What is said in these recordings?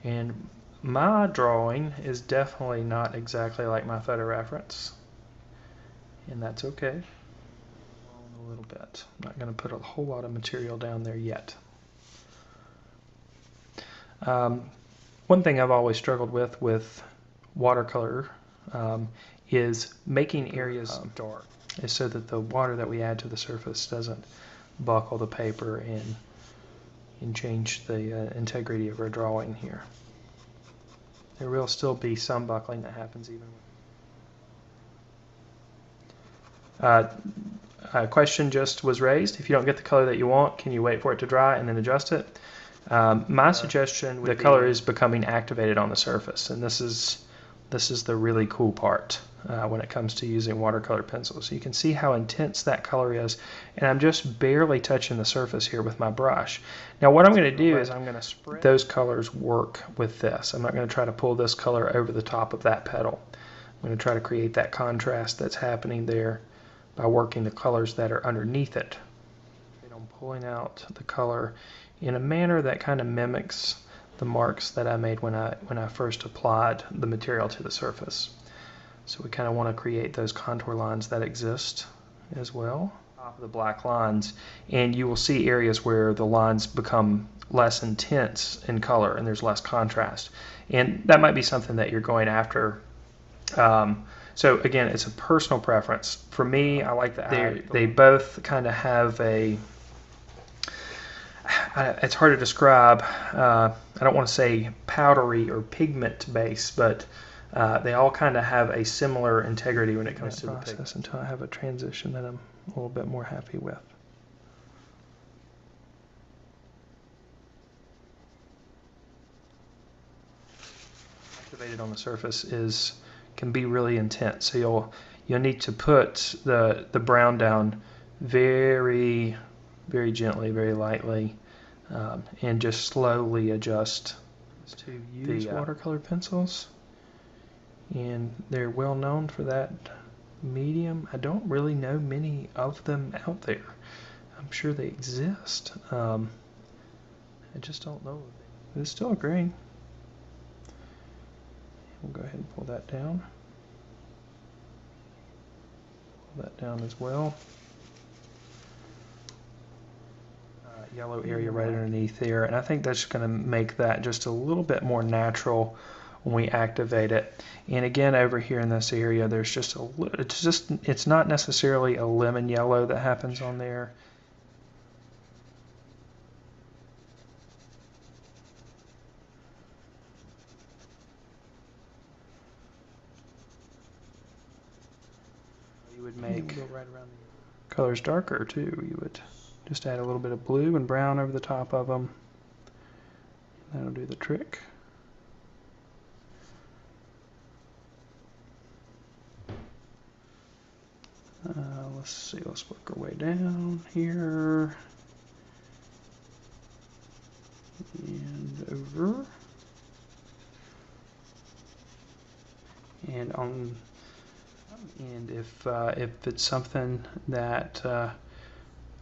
And my drawing is definitely not exactly like my photo reference, and that's okay. A little bit. I'm not going to put a whole lot of material down there yet. One thing I've always struggled with watercolor is making areas dark, is so that the water that we add to the surface doesn't buckle the paper and change the integrity of our drawing here. There will still be some buckling that happens even with a question just was raised. If you don't get the color that you want, can you wait for it to dry and then adjust it? My suggestion would be the color is becoming activated on the surface, and this is the really cool part when it comes to using watercolor pencils. You can see how intense that color is, and I'm just barely touching the surface here with my brush. Now what I'm going to do is I'm going to spread those colors work with this. I'm not going to try to pull this color over the top of that petal. I'm going to try to create that contrast that's happening there by working the colors that are underneath it. I'm pulling out the color in a manner that kind of mimics the marks that I made when I first applied the material to the surface. So we kind of want to create those contour lines that exist as well. Top of the black lines, and you will see areas where the lines become less intense in color and there's less contrast. And that might be something that you're going after. So again, it's a personal preference. For me, I like that they both kind of have a, it's hard to describe, I don't want to say powdery or pigment base, but they all kind of have a similar integrity when it comes to the process until I have a transition that I'm a little bit more happy with. Activated on the surface can be really intense, so you'll need to put the brown down very gently, very lightly, and just slowly adjust to use watercolor pencils. And they're well known for that medium. I don't really know many of them out there. I'm sure they exist. I just don't know. It's still a green. We'll go ahead and pull that down. Pull that down as well. Yellow area right underneath there, and I think that's going to make that just a little bit more natural when we activate it. And again, over here in this area, there's just it's not necessarily a lemon yellow that happens on there. You would make right around the colors darker too. You would just add a little bit of blue and brown over the top of them. That'll do the trick. Let's see, let's work our way down here and over. And if it's something that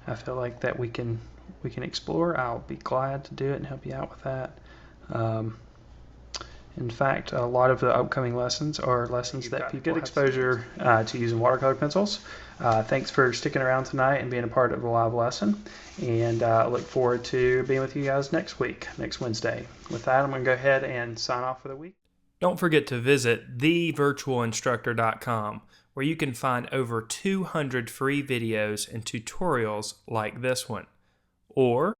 I feel like that we can explore, I'll be glad to do it and help you out with that. In fact, a lot of the upcoming lessons are lessons that people get exposure to using watercolor pencils. Thanks for sticking around tonight and being a part of the live lesson, and I look forward to being with you guys next Wednesday. With that, I'm going to go ahead and sign off for the week. Don't forget to visit thevirtualinstructor.com, where you can find over 200 free videos and tutorials like this one. Or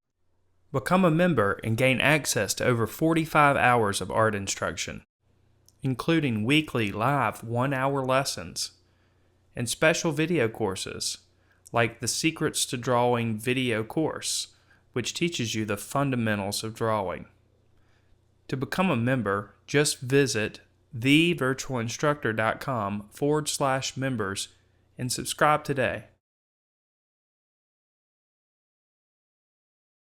become a member and gain access to over 45 hours of art instruction, including weekly live 1-hour lessons and special video courses like the Secrets to Drawing video course, which teaches you the fundamentals of drawing. To become a member, just visit thevirtualinstructor.com/members and subscribe today.